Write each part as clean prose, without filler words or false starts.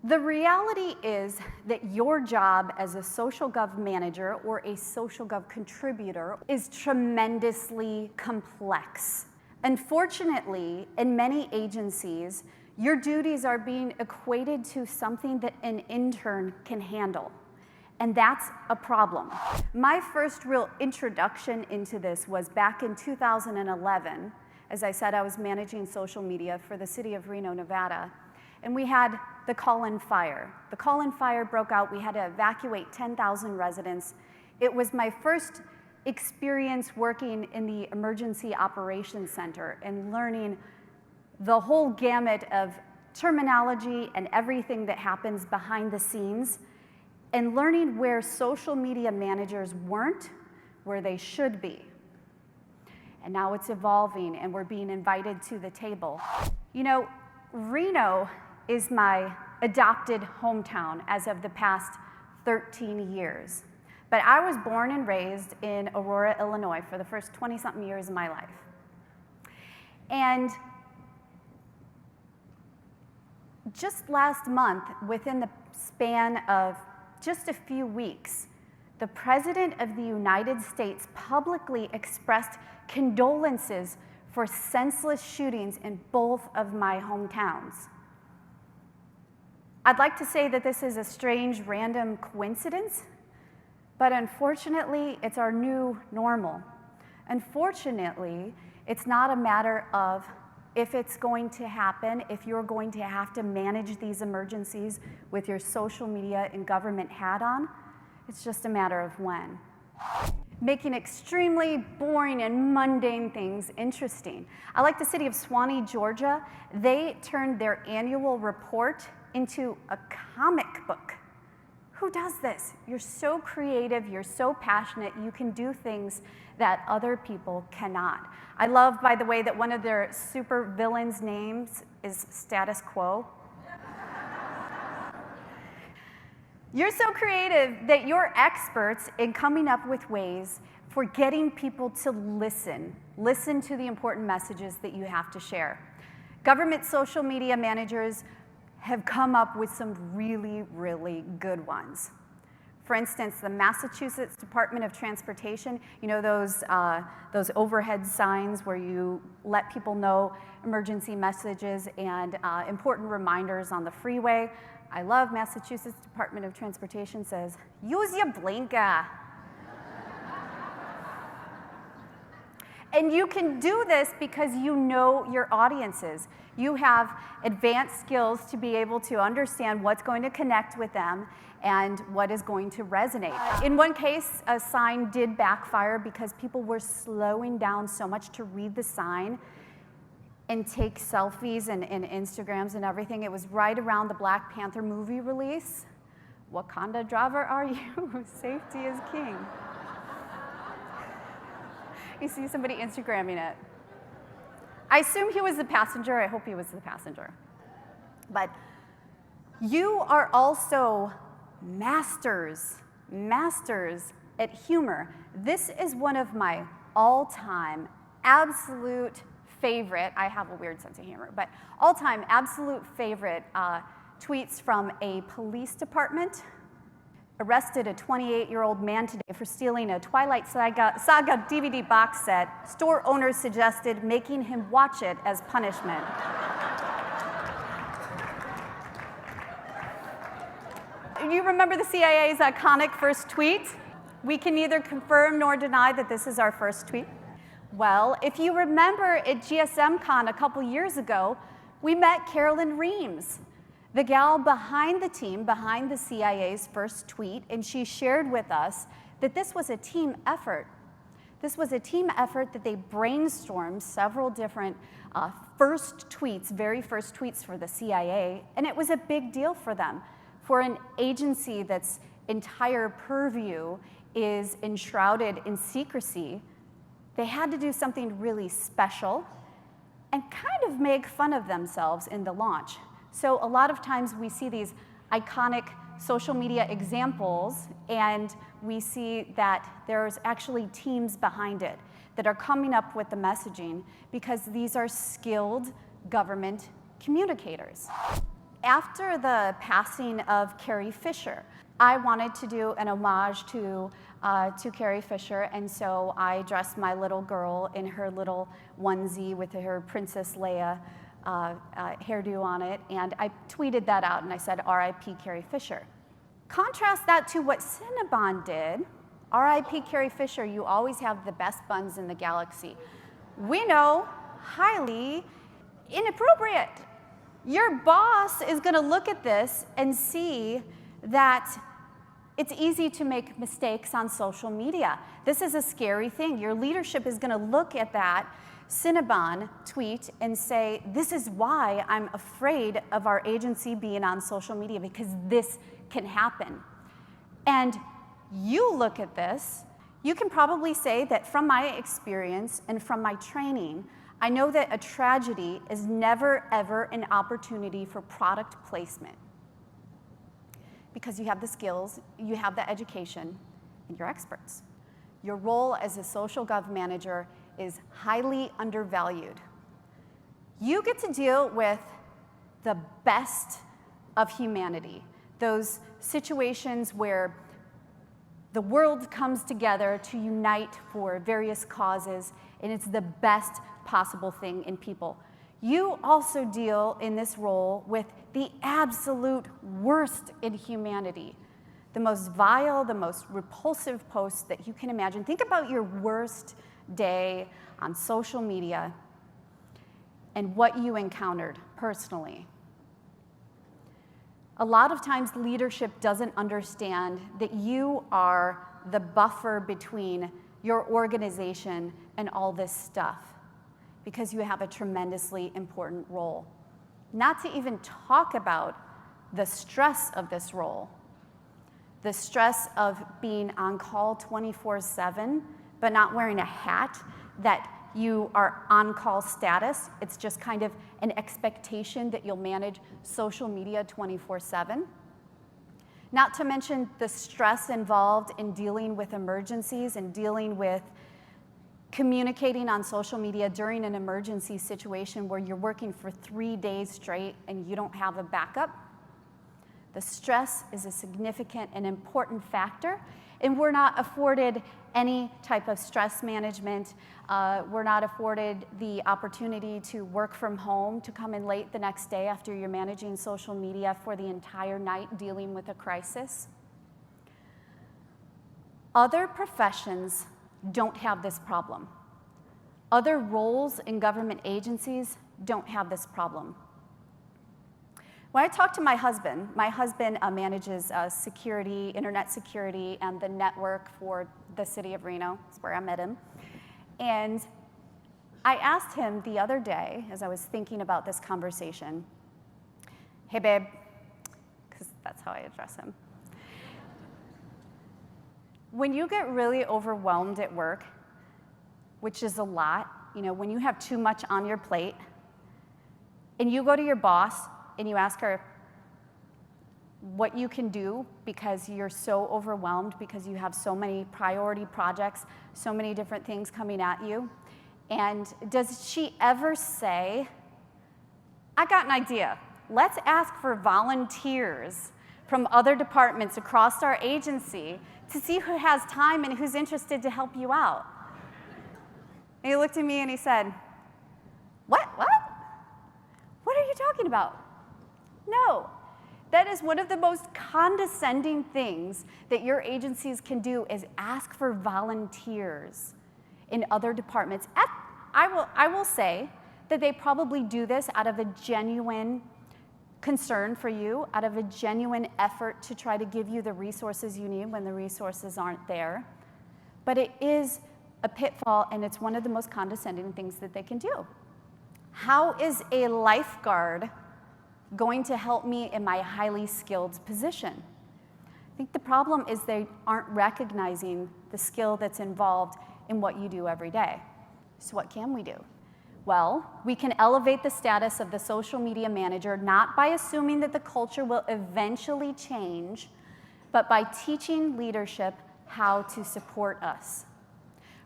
The reality is that your job as a social gov manager or a social gov contributor is tremendously complex. Unfortunately, in many agencies, your duties are being equated to something that an intern can handle. And that's a problem. My first real introduction into this was back in 2011. As I said, I was managing social media for the city of Reno, Nevada. And we had the Call-in Fire. The Call-in Fire broke out. We had to evacuate 10,000 residents. It was my first experience working in the Emergency Operations Center and learning the whole gamut of terminology and everything that happens behind the scenes, and learning where social media managers weren't where they should be. And now it's evolving and we're being invited to the table. You know, Reno is my adopted hometown as of the past 13 years. But I was born and raised in Aurora, Illinois for the first 20-something years of my life. And just last month, within the span of just a few weeks, the President of the United States publicly expressed condolences for senseless shootings in both of my hometowns. I'd like to say that this is a strange, random coincidence, but unfortunately, it's our new normal. Unfortunately, it's not a matter of if it's going to happen, if you're going to have to manage these emergencies with your social media and government hat on. It's just a matter of when. Making extremely boring and mundane things interesting. I like the city of Suwanee, Georgia. They turned their annual report into a comic book. Who does this? You're so creative, you're so passionate, you can do things that other people cannot. I love, by the way, that one of their super villains' names is Status Quo. You're so creative that you're experts in coming up with ways for getting people to listen to the important messages that you have to share. Government social media managers have come up with some really, really good ones. For instance, the Massachusetts Department of Transportation, you know those overhead signs where you let people know emergency messages and important reminders on the freeway. I love Massachusetts Department of Transportation says, use your blinker. And you can do this because you know your audiences. You have advanced skills to be able to understand what's going to connect with them and what is going to resonate. In one case, a sign did backfire because people were slowing down so much to read the sign and take selfies and Instagrams and everything. It was right around the Black Panther movie release. Wakanda driver are you? Safety is king. You see somebody Instagramming it. I assume he was the passenger. I hope he was the passenger. But you are also masters at humor. This is one of my all-time absolute favorite, I have a weird sense of humor, but all-time absolute favorite tweets from a police department. Arrested a 28-year-old man today for stealing a Twilight Saga DVD box set. Store owners suggested making him watch it as punishment. You remember the CIA's iconic first tweet? We can neither confirm nor deny that this is our first tweet. Well, if you remember at GSMCon a couple years ago, we met Carolyn Reams, the gal behind the team, behind the CIA's first tweet, and she shared with us that this was a team effort. This was a team effort that they brainstormed several different first tweets, very first tweets for the CIA, and it was a big deal for them. For an agency that's entire purview is enshrouded in secrecy, they had to do something really special and kind of make fun of themselves in the launch. So a lot of times we see these iconic social media examples and we see that there's actually teams behind it that are coming up with the messaging because these are skilled government communicators. After the passing of Carrie Fisher, I wanted to do an homage to Carrie Fisher, and so I dressed my little girl in her little onesie with her Princess Leia hairdo on it, and I tweeted that out and I said, R.I.P. Carrie Fisher. Contrast that to what Cinnabon did. R.I.P. Carrie Fisher, you always have the best buns in the galaxy. We know, highly inappropriate. Your boss is going to look at this and see that it's easy to make mistakes on social media. This is a scary thing. Your leadership is going to look at that Cinnabon tweet and say, this is why I'm afraid of our agency being on social media, because this can happen. And you look at this, you can probably say that from my experience and from my training, I know that a tragedy is never, ever an opportunity for product placement, because you have the skills, you have the education, and you're experts. Your role as a social gov manager is highly undervalued. You get to deal with the best of humanity, those situations where the world comes together to unite for various causes, and it's the best possible thing in people. You also deal in this role with the absolute worst in humanity, the most vile, the most repulsive posts that you can imagine. Think about your worst day on social media and what you encountered personally. A lot of times leadership doesn't understand that you are the buffer between your organization and all this stuff, because you have a tremendously important role. Not to even talk about the stress of this role, the stress of being on call 24/7, but not wearing a hat, that you are on-call status. It's just kind of an expectation that you'll manage social media 24/7. Not to mention the stress involved in dealing with emergencies and dealing with communicating on social media during an emergency situation where you're working for 3 days straight and you don't have a backup. The stress is a significant and important factor, and we're not afforded any type of stress management. We're not afforded the opportunity to work from home, to come in late the next day after you're managing social media for the entire night dealing with a crisis. Other professions don't have this problem. Other roles in government agencies don't have this problem. When I talk to my husband manages security, internet security, and the network for the city of Reno. That's where I met him. And I asked him the other day, as I was thinking about this conversation, hey babe, because that's how I address him. When you get really overwhelmed at work, which is a lot, when you have too much on your plate, and you go to your boss and you ask her what you can do because you're so overwhelmed, because you have so many priority projects, so many different things coming at you, and does she ever say, I got an idea, let's ask for volunteers from other departments across our agency to see who has time and who's interested to help you out? And he looked at me and he said, What? What are you talking about? No, that is one of the most condescending things that your agencies can do, is ask for volunteers in other departments. I will say that they probably do this out of a genuine concern for you, out of a genuine effort to try to give you the resources you need when the resources aren't there. But it is a pitfall, and it's one of the most condescending things that they can do. How is a lifeguard going to help me in my highly skilled position? I think the problem is they aren't recognizing the skill that's involved in what you do every day. So what can we do? Well, we can elevate the status of the social media manager, not by assuming that the culture will eventually change, but by teaching leadership how to support us.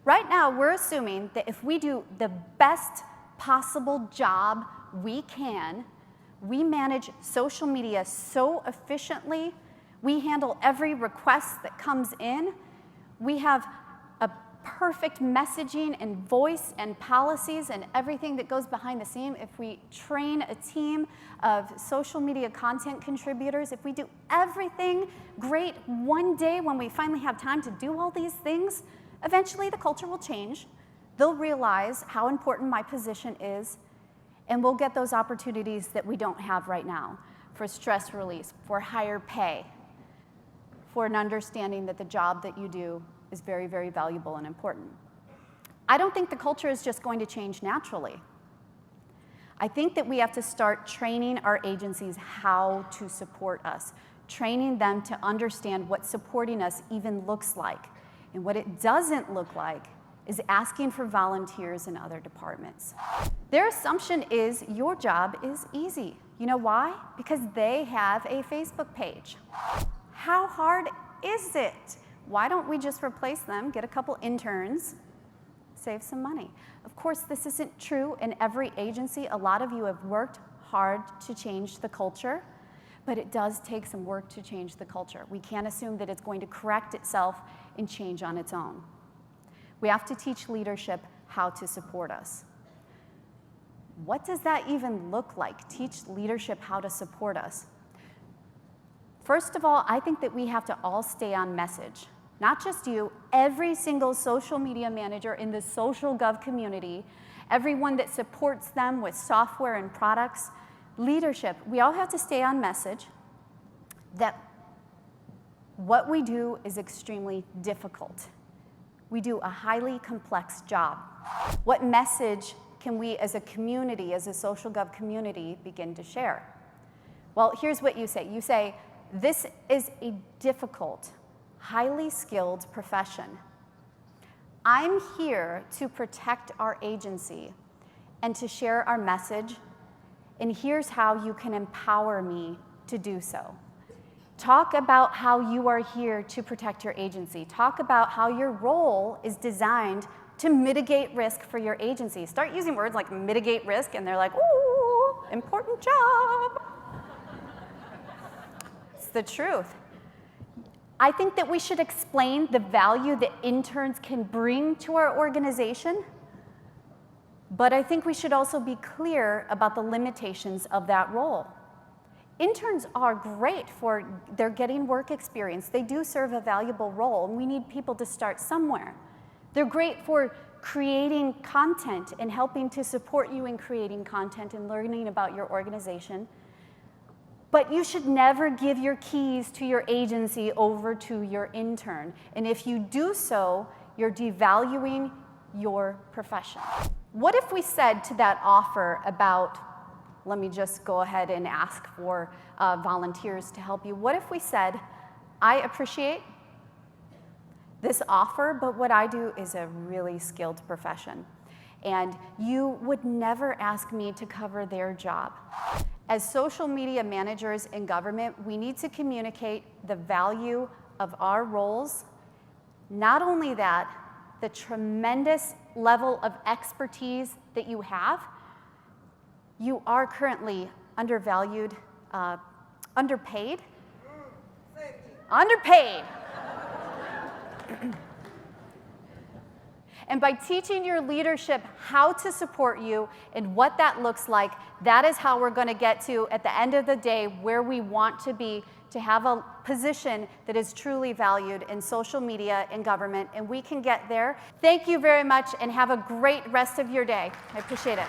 Right now, we're assuming that if we do the best possible job we can, We manage social media so efficiently. We handle every request that comes in. We have a perfect messaging and voice and policies and everything that goes behind the scene. If we train a team of social media content contributors, if we do everything great, one day when we finally have time to do all these things, eventually the culture will change. They'll realize how important my position is, and we'll get those opportunities that we don't have right now for stress release, for higher pay, for an understanding that the job that you do is very, very valuable and important. I don't think the culture is just going to change naturally. I think that we have to start training our agencies how to support us, training them to understand what supporting us even looks like. And what it doesn't look like is asking for volunteers in other departments. Their assumption is your job is easy. You know why? Because they have a Facebook page. How hard is it? Why don't we just replace them, get a couple interns, save some money? Of course, this isn't true in every agency. A lot of you have worked hard to change the culture, but it does take some work to change the culture. We can't assume that it's going to correct itself and change on its own. We have to teach leadership how to support us. What does that even look like? Teach leadership how to support us. First of all, I think that we have to all stay on message. Not just you, every single social media manager in the social gov community, everyone that supports them with software and products, leadership, we all have to stay on message that what we do is extremely difficult. We do a highly complex job. What message can we as a community, as a social gov community, begin to share? Well, here's what you say. You say, this is a difficult, highly skilled profession. I'm here to protect our agency and to share our message, and here's how you can empower me to do so. Talk about how you are here to protect your agency. Talk about how your role is designed to mitigate risk for your agency. Start using words like mitigate risk, and they're like, ooh, important job. It's the truth. I think that we should explain the value that interns can bring to our organization, but I think we should also be clear about the limitations of that role. Interns are great for, they're getting work experience. They do serve a valuable role, and we need people to start somewhere. They're great for creating content and helping to support you in creating content and learning about your organization. But you should never give your keys to your agency over to your intern. And if you do so, you're devaluing your profession. What if we said to that offer about, let me just go ahead and ask for volunteers to help you. What if we said, I appreciate this offer, but what I do is a really skilled profession, and you would never ask me to cover their job. As social media managers in government, we need to communicate the value of our roles. Not only that, the tremendous level of expertise that you have. You are currently undervalued, underpaid. Underpaid. And by teaching your leadership how to support you and what that looks like, that is how we're going to get to, at the end of the day, where we want to be, to have a position that is truly valued in social media and government, and we can get there. Thank you very much, and have a great rest of your day. I appreciate it.